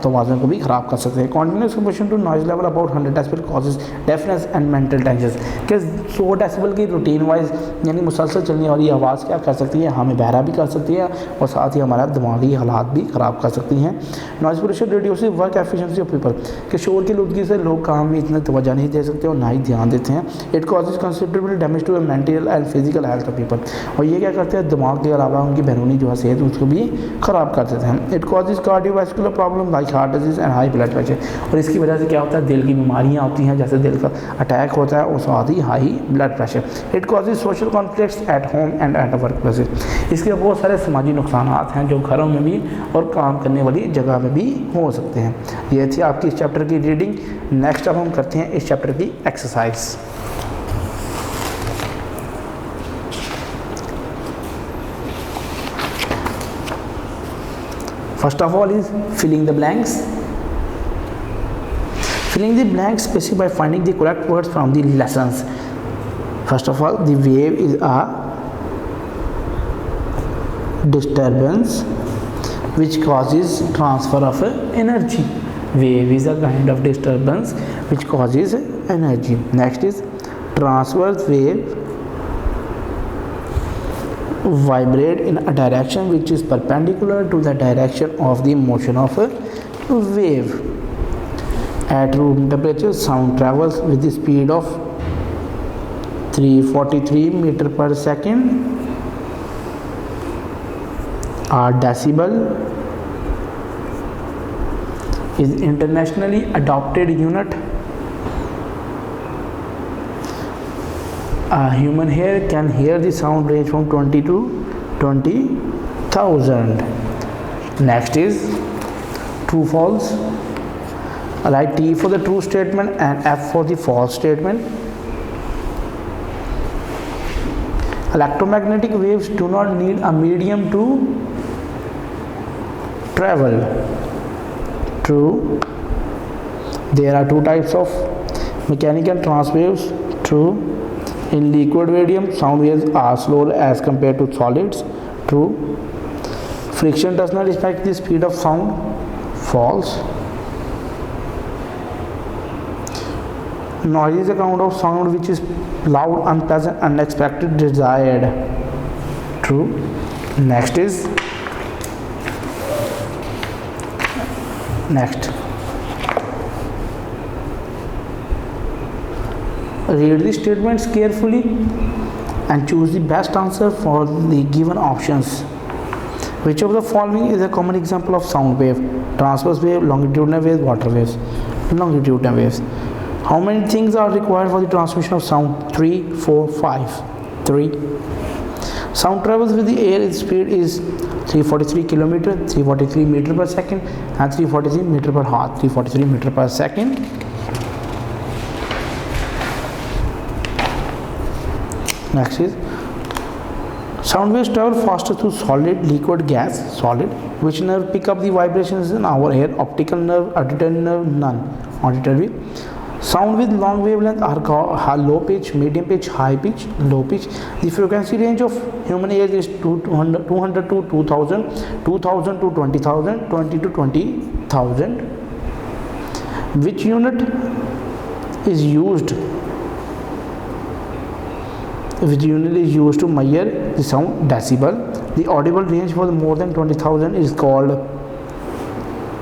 तवाज़ुन को भी ख़राब कर सकते हैं। Continuous exposure to noise level about 100 decibel causes deafness and mental tension, कि 100 डेसिबल की रूटीन वाइज यानी मुसलसल चलने वाली आवाज़ क्या कर सकती है, हमें बहरा भी कर सकती है और साथ ही हमारा दिमागी हालात भी ख़राब कर सकती हैं। Noise pollution reduce work efficiency of people, कि शोर की आलूदगी से लोग काम में इतना तवज्जो नहीं दे सकते और ना ही ध्यान देते हैं। It causes considerable damage to mental and physical health of people, और ये क्या करते हैं दिमाग के अलावा उनकी बैरूनी जो है सेहत उसको भी ख़राब कर देते हैं। It causes cardiovascular problem like heart disease and high blood pressure, और इसकी वजह से क्या होता है दिल की बीमारियाँ होती हैं, जैसे दिल का अटैक होता है और साथ ही high blood pressure. It causes social conflicts at home and at work places, इसके बहुत सारे समाजी नुकसान हैं जो घरों में भी और काम करने वाली जगह में भी हो सकते हैं। ये थी आपकी इस चैप्टर की रीडिंग। नेक्स्ट अब हम करते हैं इस चैप्टर की exercise. First of all is filling the blanks. Filling the blanks specify finding the correct words from the lessons. First of all, the wave is a disturbance which causes transfer of energy. Wave is a kind of disturbance which causes energy. Next is transverse wave vibrate in a direction which is perpendicular to the direction of the motion of a wave. At room temperature, sound travels with the speed of 343 meter per second. A decibel is internationally adopted unit. A human ear can hear the sound range from 20 to 20,000. Next is true false. Write T for the true statement and F for the false statement. Electromagnetic waves do not need a medium to travel. True. There are two types of mechanical transwaves. True. In liquid medium, sound waves are slower as compared to solids. True. Friction does not affect the speed of sound. False. Noise is a kind of sound which is loud, unpleasant, unexpected, desired. True. Next. Read the statements carefully and choose the best answer for the given options. Which of the following is a common example of sound wave? Transverse wave, longitudinal wave, water waves. Longitudinal waves. How many things are required for the transmission of sound? 3, 4, 5. 3. Sound travels with the air. Its speed is 343 km, 343 meter per second, and 343 meter per hour. 343 meter per second. Next is sound waves travel faster through solid, liquid, gas. Solid. Which nerve pick up the vibrations in our ear? Optical nerve, auditory nerve, none. Auditory. Sound with long wavelength are called low pitch, medium pitch, high pitch, low pitch. The frequency range of human ear is 200 to 2000, 2000 to 20,000, 20 to 20,000. Which unit is used? Which unit is used to measure the sound? Decibel. The audible range for more than 20,000 is called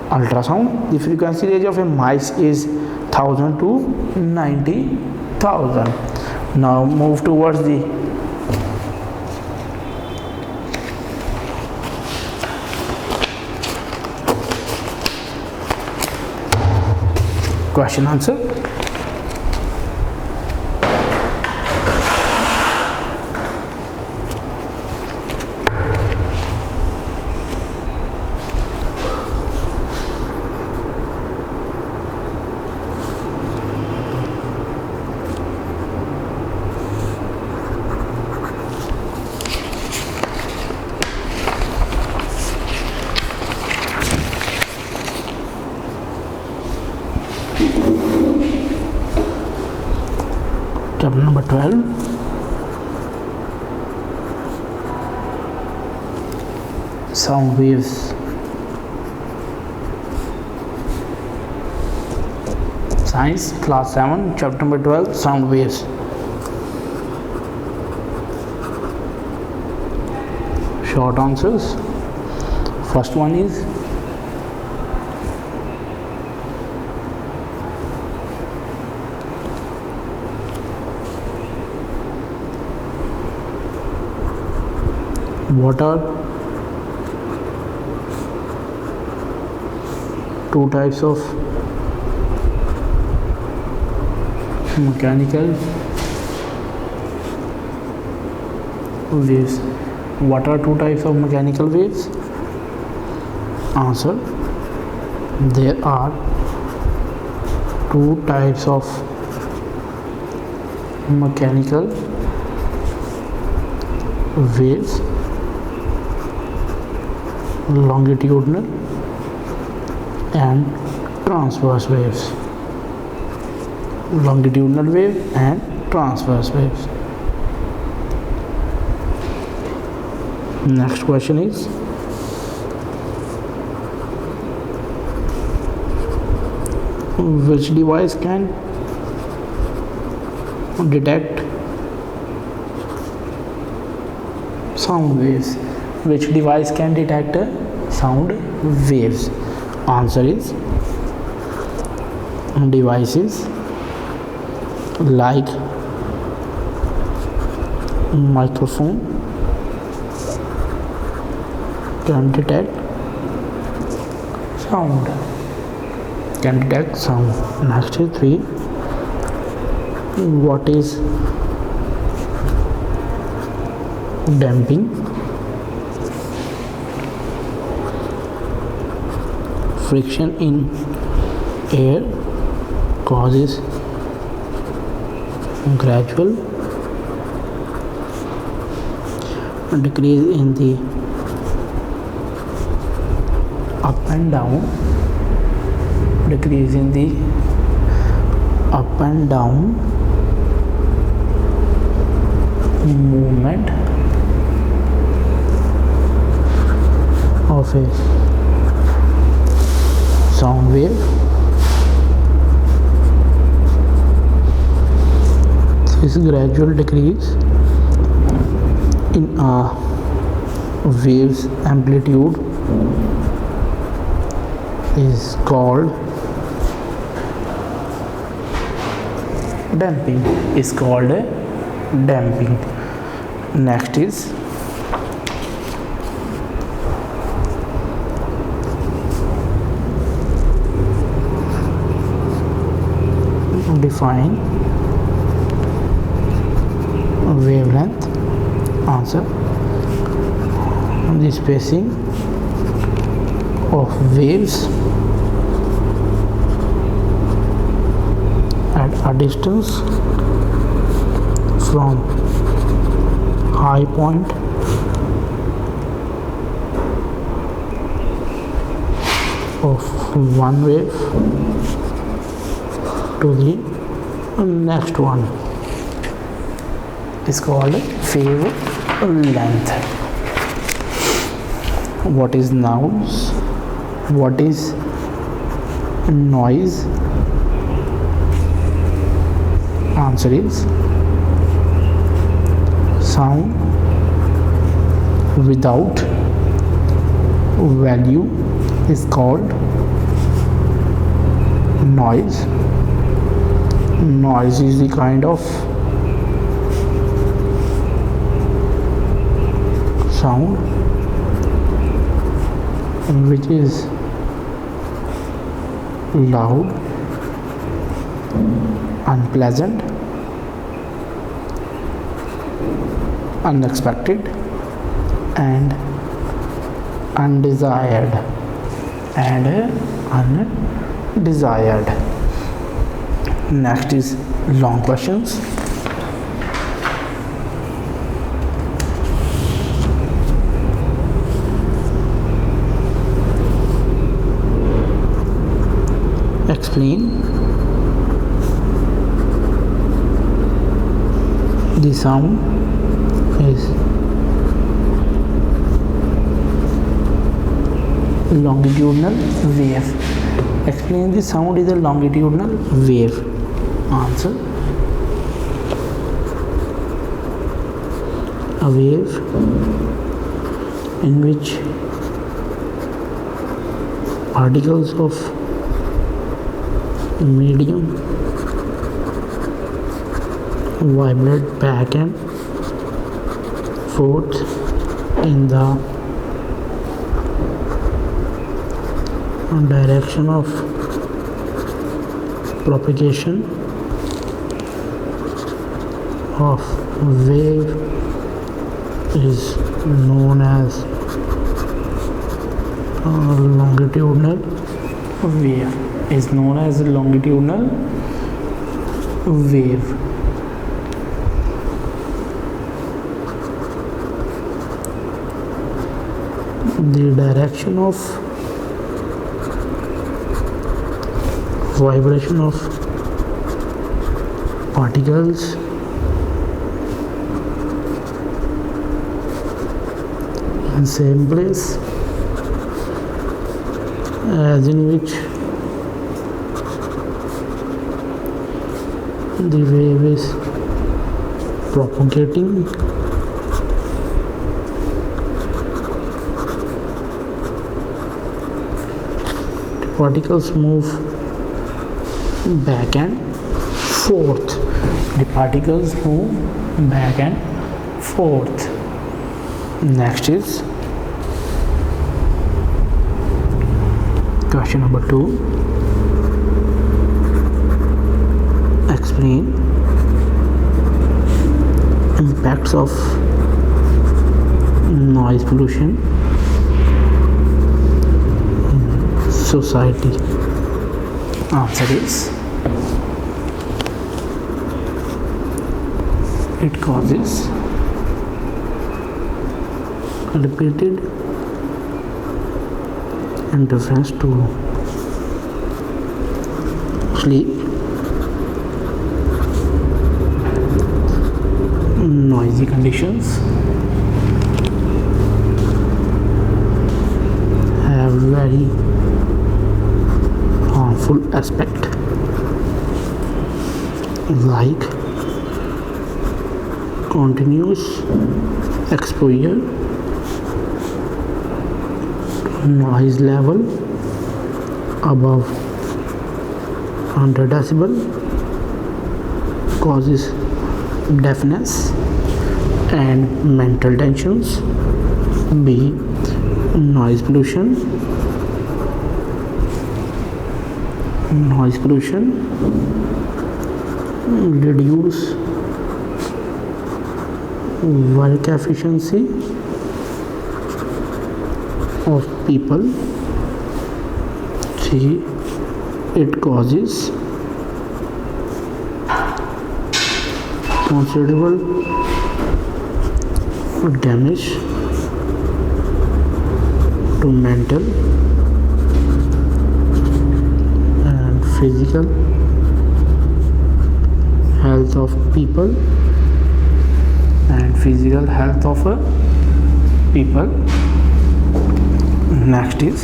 ultrasound. The frequency range of a mice is 1000 to 90,000. Now move towards the question answer. Chapter number 12. Sound waves. Science, class 7, chapter number 12, sound waves. Short answers. First one is what are two types of mechanical waves? What are two types of mechanical waves? Answer: there are two types of mechanical waves: longitudinal and transverse waves. Longitudinal wave and transverse waves. Next question is which device can detect sound waves? Which device can detect sound waves? Answer is devices like microphone can detect sound. Next is 3. What is damping? friction in air causes gradual decrease in the up and down decrease in the up and down movement of a sound wave. This gradual decrease in a wave's amplitude is called damping. Next is define wavelength. Answer: the spacing of waves at a distance from high point of one wave to the next one is called wavelength. What is noise? What is noise? Answer is sound without value is called noise. Noise is the kind of sound which is loud, unpleasant, unexpected, and undesired. Next is long questions. Explain the sound is longitudinal wave. Explain the sound is a longitudinal wave. Answer: a wave in which particles of medium vibrate back and forth in the direction of propagation of wave is known as longitudinal wave. The direction of vibration of particles in same place as in which the wave is propagating particles move back and forth. Next is question number 2. Explain impacts of noise pollution in society? Answer is it causes repeated interference to sleep, noisy conditions, have very harmful aspect like continuous exposure to noise level above 100 decibel causes deafness and mental tensions. B. Noise pollution. Noise pollution reduce work efficiency of people. C. It causes considerable damage to mental and physical health of people Next is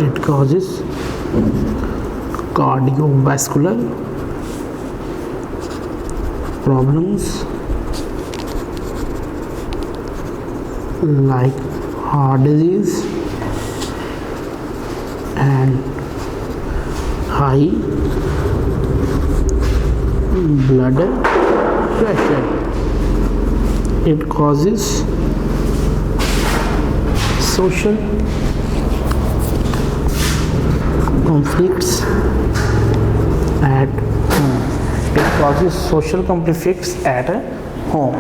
it causes cardiovascular problems like heart disease and high blood pressure. It causes social conflicts at home. It causes social conflicts at home.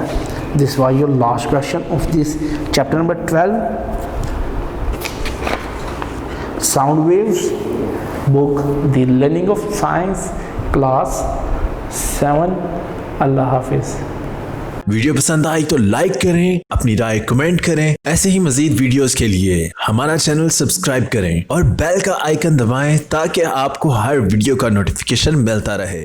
This was your last question of this chapter number 12, sound waves, book The Learning of Science, class 7. Allah Hafiz. Video पसंद आई तो लाइक करें, अपनी राय कमेंट करें। ऐसे ही मजीद वीडियोस के लिए हमारा चैनल सब्सक्राइब करें और बेल का आइकन दबाएं ताकि आपको हर वीडियो का नोटिफिकेशन मिलता रहे।